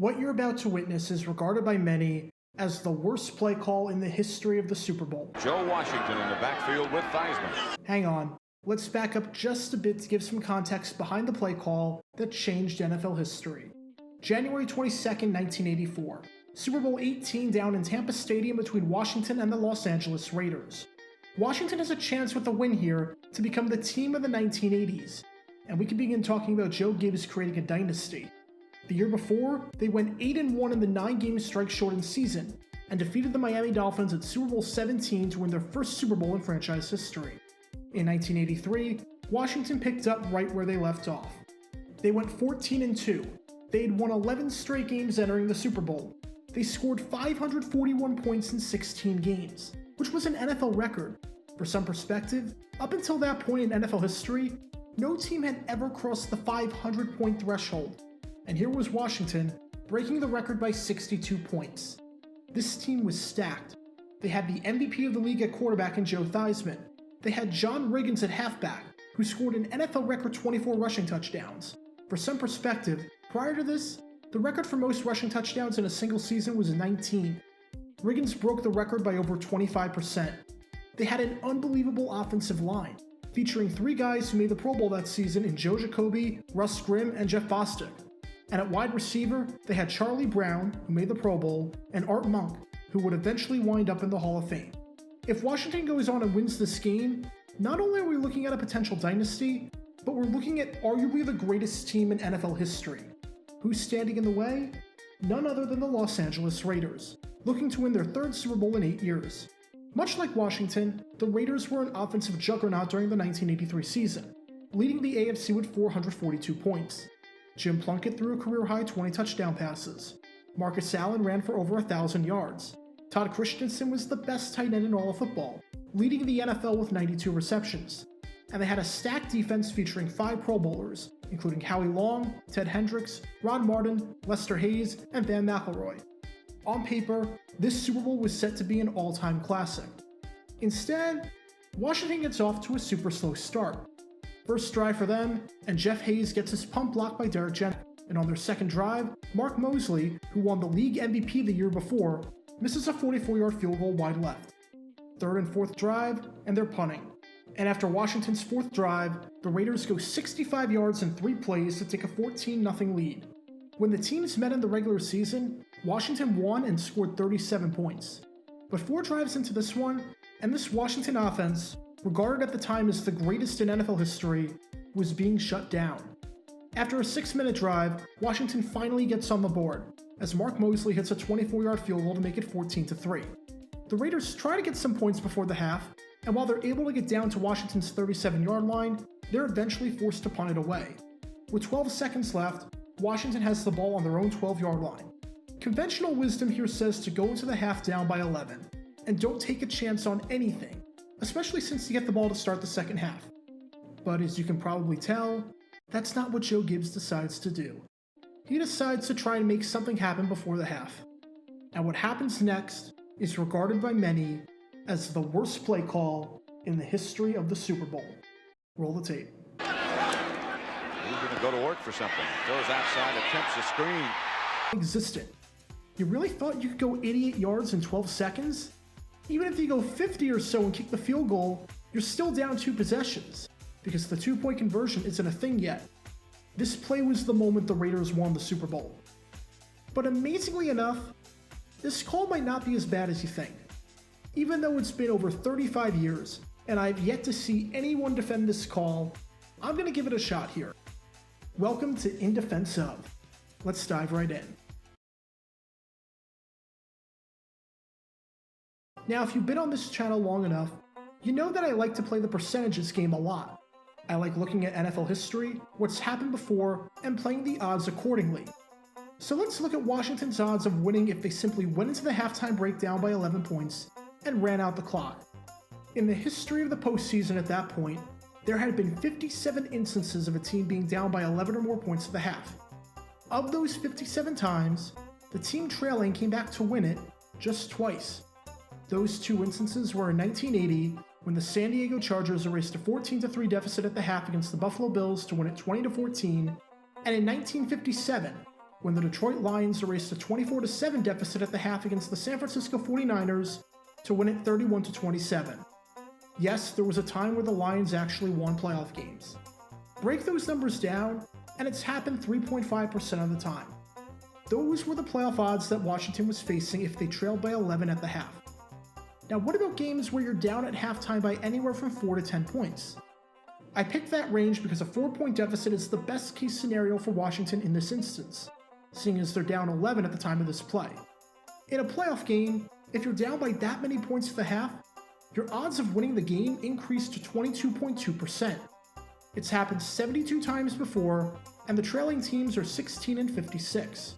What you're about to witness is regarded by many as the worst play call in the history of the Super Bowl. Joe Washington in the backfield with Theismann. Hang on, let's back up just a bit to give some context behind the play call that changed NFL history. January 22nd, 1984. Super Bowl XVIII down in Tampa Stadium between Washington and the Los Angeles Raiders. Washington has a chance with a win here to become the team of the 1980s, and we can begin talking about Joe Gibbs creating a dynasty. The year before, they went 8-1 in the 9-game strike-shortened season, and defeated the Miami Dolphins at Super Bowl XVII to win their first Super Bowl in franchise history. In 1983, Washington picked up right where they left off. They went 14-2. They had won 11 straight games entering the Super Bowl. They scored 541 points in 16 games, which was an NFL record. For some perspective, up until that point in NFL history, no team had ever crossed the 500-point threshold. And here was Washington, breaking the record by 62 points. This team was stacked. They had the MVP of the league at quarterback in Joe Theismann. They had John Riggins at halfback, who scored an NFL record 24 rushing touchdowns. For some perspective, prior to this, the record for most rushing touchdowns in a single season was 19. Riggins broke the record by over 25%. They had an unbelievable offensive line, featuring 3 guys who made the Pro Bowl that season in Joe Jacoby, Russ Grimm, and Jeff Bostic. And at wide receiver, they had Charlie Brown, who made the Pro Bowl, and Art Monk, who would eventually wind up in the Hall of Fame. If Washington goes on and wins this game, not only are we looking at a potential dynasty, but we're looking at arguably the greatest team in NFL history. Who's standing in the way? None other than the Los Angeles Raiders, looking to win their 3rd Super Bowl in 8 years. Much like Washington, the Raiders were an offensive juggernaut during the 1983 season, leading the AFC with 442 points. Jim Plunkett threw a career-high 20 touchdown passes. Marcus Allen ran for over 1,000 yards. Todd Christensen was the best tight end in all of football, leading the NFL with 92 receptions. And they had a stacked defense featuring 5 Pro Bowlers, including Howie Long, Ted Hendricks, Ron Martin, Lester Hayes, and Van McElroy. On paper, this Super Bowl was set to be an all-time classic. Instead, Washington gets off to a super slow start. First drive for them, and Jeff Hayes gets his punt blocked by Derek Jeter. And on their second drive, Mark Moseley, who won the league MVP the year before, misses a 44-yard field goal wide left. Third and fourth drive, and they're punting. And after Washington's 4th drive, the Raiders go 65 yards in 3 plays to take a 14-0 lead. When the teams met in the regular season, Washington won and scored 37 points. But 4 drives into this one, and this Washington offense, regarded at the time as the greatest in NFL history, was being shut down. After a 6-minute drive, Washington finally gets on the board, as Mark Moseley hits a 24-yard field goal to make it 14-3. The Raiders try to get some points before the half, and while they're able to get down to Washington's 37-yard line, they're eventually forced to punt it away. With 12 seconds left, Washington has the ball on their own 12-yard line. Conventional wisdom here says to go into the half down by 11, and don't take a chance on anything, especially since you get the ball to start the second half. But as you can probably tell, that's not what Joe Gibbs decides to do. He decides to try and make something happen before the half. And what happens next is regarded by many as the worst play call in the history of the Super Bowl. Roll the tape. He's going to go to work for something. Throws outside, attempts a screen. Existent. You really thought you could go 88 yards in 12 seconds? Even if you go 50 or so and kick the field goal, you're still down 2 possessions, because the 2-point conversion isn't a thing yet. This play was the moment the Raiders won the Super Bowl. But amazingly enough, this call might not be as bad as you think. Even though it's been over 35 years, and I've yet to see anyone defend this call, I'm going to give it a shot here. Welcome to In Defense Of. Let's dive right in. Now, if you've been on this channel long enough, you know that I like to play the percentages game a lot. I like looking at NFL history, what's happened before, and playing the odds accordingly. So let's look at Washington's odds of winning if they simply went into the halftime break down by 11 points and ran out the clock. In the history of the postseason at that point, there had been 57 instances of a team being down by 11 or more points at the half. Of those 57 times, the team trailing came back to win it just twice. Those 2 instances were in 1980, when the San Diego Chargers erased a 14-3 deficit at the half against the Buffalo Bills to win it 20-14, and in 1957, when the Detroit Lions erased a 24-7 deficit at the half against the San Francisco 49ers to win it 31-27. Yes, there was a time where the Lions actually won playoff games. Break those numbers down, and it's happened 3.5% of the time. Those were the playoff odds that Washington was facing if they trailed by 11 at the half. Now, what about games where you're down at halftime by anywhere from 4 to 10 points? I picked that range because a 4-point deficit is the best case scenario for Washington in this instance, seeing as they're down 11 at the time of this play. In a playoff game, if you're down by that many points at the half, your odds of winning the game increase to 22.2%. It's happened 72 times before, and the trailing teams are 16 and 56.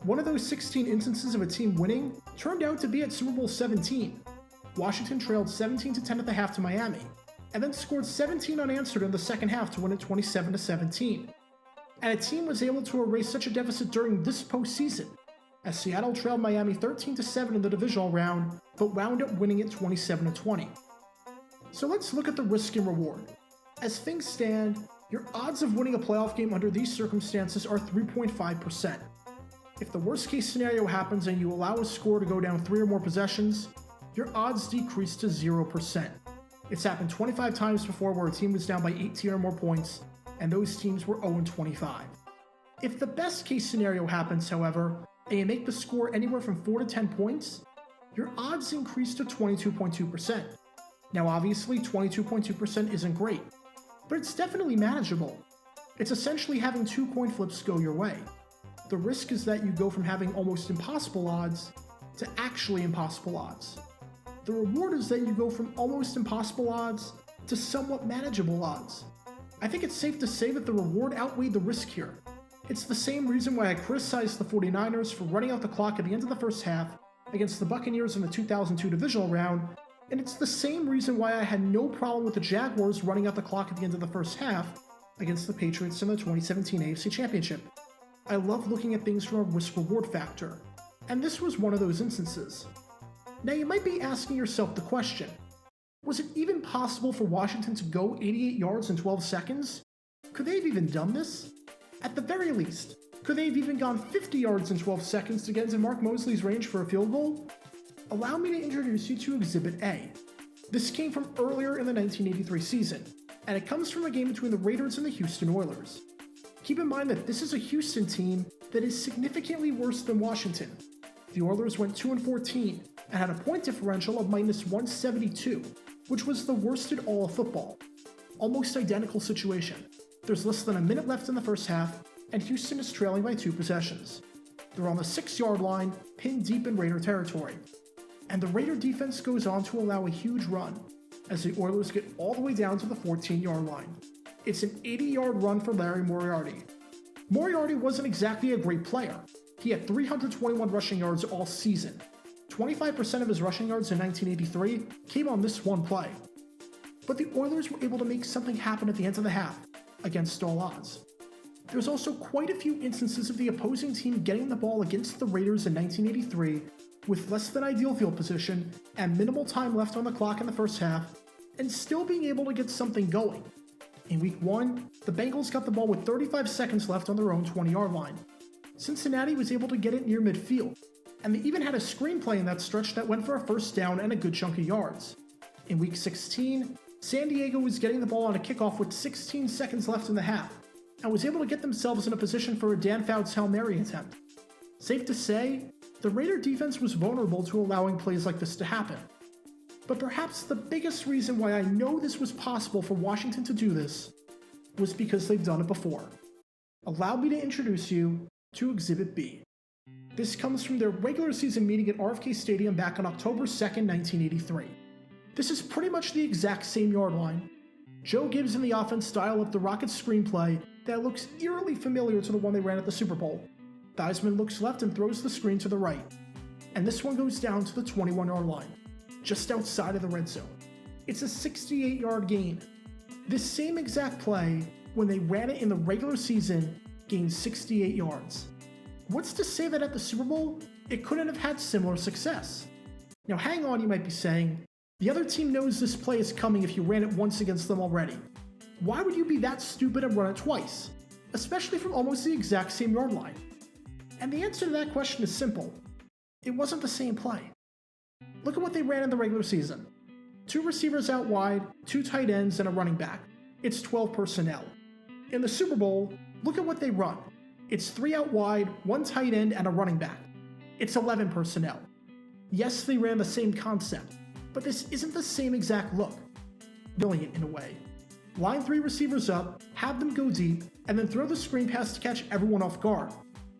One of those 16 instances of a team winning turned out to be at Super Bowl XVII. Washington trailed 17-10 at the half to Miami, and then scored 17 unanswered in the second half to win it 27-17. And a team was able to erase such a deficit during this postseason, as Seattle trailed Miami 13-7 in the divisional round, but wound up winning it 27-20. So let's look at the risk and reward. As things stand, your odds of winning a playoff game under these circumstances are 3.5%. If the worst case scenario happens and you allow a score to go down 3 or more possessions, your odds decrease to 0%. It's happened 25 times before where a team was down by 18 or more points, and those teams were 0-25. If the best case scenario happens, however, and you make the score anywhere from 4 to 10 points, your odds increase to 22.2%. Now obviously 22.2% isn't great, but it's definitely manageable. It's essentially having 2 coin flips go your way. The risk is that you go from having almost impossible odds to actually impossible odds. The reward is that you go from almost impossible odds to somewhat manageable odds. I think it's safe to say that the reward outweighed the risk here. It's the same reason why I criticized the 49ers for running out the clock at the end of the first half against the Buccaneers in the 2002 divisional round, and it's the same reason why I had no problem with the Jaguars running out the clock at the end of the first half against the Patriots in the 2017 AFC Championship. I love looking at things from a risk-reward factor, and this was one of those instances. Now you might be asking yourself the question, was it even possible for Washington to go 88 yards in 12 seconds? Could they have even done this? At the very least, could they have even gone 50 yards in 12 seconds to get into Mark Moseley's range for a field goal? Allow me to introduce you to Exhibit A. This came from earlier in the 1983 season, and it comes from a game between the Raiders and the Houston Oilers. Keep in mind that this is a Houston team that is significantly worse than Washington. The Oilers went 2-14 and had a point differential of -172, which was the worst in all of football. Almost identical situation. There's less than a minute left in the first half, and Houston is trailing by 2 possessions. They're on the 6-yard line, pinned deep in Raider territory. And the Raider defense goes on to allow a huge run, as the Oilers get all the way down to the 14-yard line. It's an 80-yard run for Larry Moriarty. Moriarty wasn't exactly a great player. He had 321 rushing yards all season. 25% of his rushing yards in 1983 came on this one play. But the Oilers were able to make something happen at the end of the half, against all odds. There's also quite a few instances of the opposing team getting the ball against the Raiders in 1983 with less than ideal field position and minimal time left on the clock in the first half, and still being able to get something going. In Week 1, the Bengals got the ball with 35 seconds left on their own 20-yard line. Cincinnati was able to get it near midfield, and they even had a screenplay in that stretch that went for a first down and a good chunk of yards. In Week 16, San Diego was getting the ball on a kickoff with 16 seconds left in the half, and was able to get themselves in a position for a Dan Fouts Hail Mary attempt. Safe to say, the Raider defense was vulnerable to allowing plays like this to happen. But perhaps the biggest reason why I know this was possible for Washington to do this was because they've done it before. Allow me to introduce you to Exhibit B. This comes from their regular season meeting at RFK Stadium back on October 2nd, 1983. This is pretty much the exact same yard line. Joe Gibbs and the offense dial up the Rockets screenplay that looks eerily familiar to the one they ran at the Super Bowl. Theismann looks left and throws the screen to the right. And this one goes down to the 21-yard line, just outside of the red zone. It's a 68-yard gain. This same exact play, when they ran it in the regular season, gained 68 yards. What's to say that at the Super Bowl, it couldn't have had similar success? Now hang on, you might be saying, the other team knows this play is coming if you ran it once against them already. Why would you be that stupid and run it twice? Especially from almost the exact same yard line. And the answer to that question is simple. It wasn't the same play. Look at what they ran in the regular season. 2 receivers out wide, 2 tight ends, and a running back. It's 12 personnel. In the Super Bowl, look at what they run. It's 3 out wide, 1 tight end, and a running back. It's 11 personnel. Yes, they ran the same concept, but this isn't the same exact look. Brilliant in a way. Line 3 receivers up, have them go deep, and then throw the screen pass to catch everyone off guard.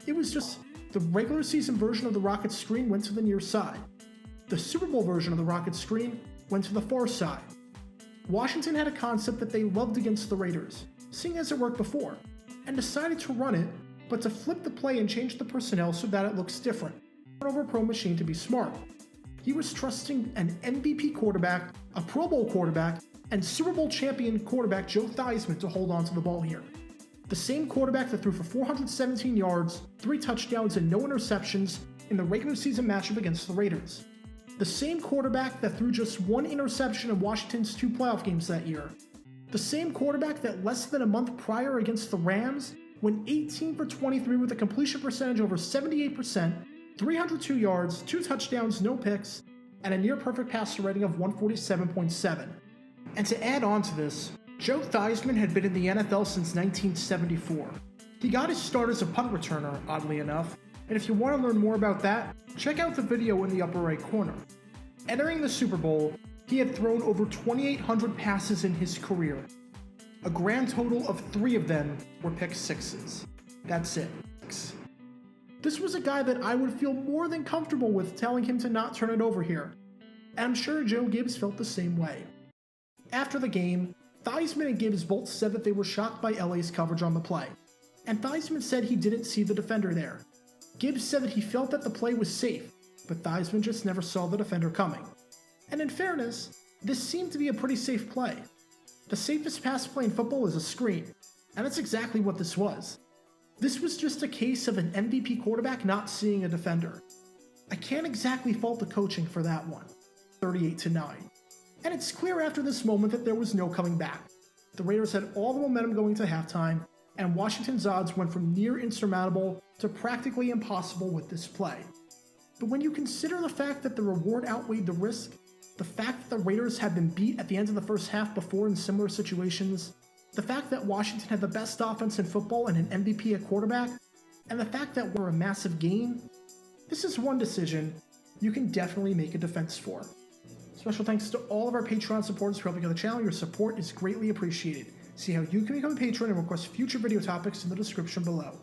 It was just the regular season version of the rocket screen went to the near side. The Super Bowl version of the rocket screen went to the far side. Washington had a concept that they loved against the Raiders, seeing as it worked before, and decided to run it, but to flip the play and change the personnel so that it looks different. Turnover pro machine to be smart. He was trusting an MVP quarterback, a Pro Bowl quarterback, and Super Bowl champion quarterback Joe Theismann to hold on to the ball here. The same quarterback that threw for 417 yards, 3 touchdowns, and no interceptions in the regular season matchup against the Raiders. The same quarterback that threw just 1 interception in Washington's 2 playoff games that year. The same quarterback that less than a month prior against the Rams went 18 for 23 with a completion percentage over 78%, 302 yards, 2 touchdowns, no picks, and a near-perfect passer rating of 147.7. And to add on to this, Joe Theismann had been in the NFL since 1974. He got his start as a punt returner, oddly enough, and if you want to learn more about that, check out the video in the upper right corner. Entering the Super Bowl, he had thrown over 2,800 passes in his career. A grand total of 3 of them were pick sixes. That's it. This was a guy that I would feel more than comfortable with telling him to not turn it over here. And I'm sure Joe Gibbs felt the same way. After the game, Theismann and Gibbs both said that they were shocked by LA's coverage on the play. And Theismann said he didn't see the defender there. Gibbs said that he felt that the play was safe, but Theismann just never saw the defender coming. And in fairness, this seemed to be a pretty safe play. The safest pass play in football is a screen, and that's exactly what this was. This was just a case of an MVP quarterback not seeing a defender. I can't exactly fault the coaching for that one. 38-9. And it's clear after this moment that there was no coming back. The Raiders had all the momentum going to halftime, and Washington's odds went from near insurmountable to practically impossible with this play. But when you consider the fact that the reward outweighed the risk, the fact that the Raiders had been beat at the end of the first half before in similar situations, the fact that Washington had the best offense in football and an MVP at quarterback, and the fact that we're a massive game, this is one decision you can definitely make a defense for. Special thanks to all of our Patreon supporters for helping out the channel. Your support is greatly appreciated. See how you can become a patron and request future video topics in the description below.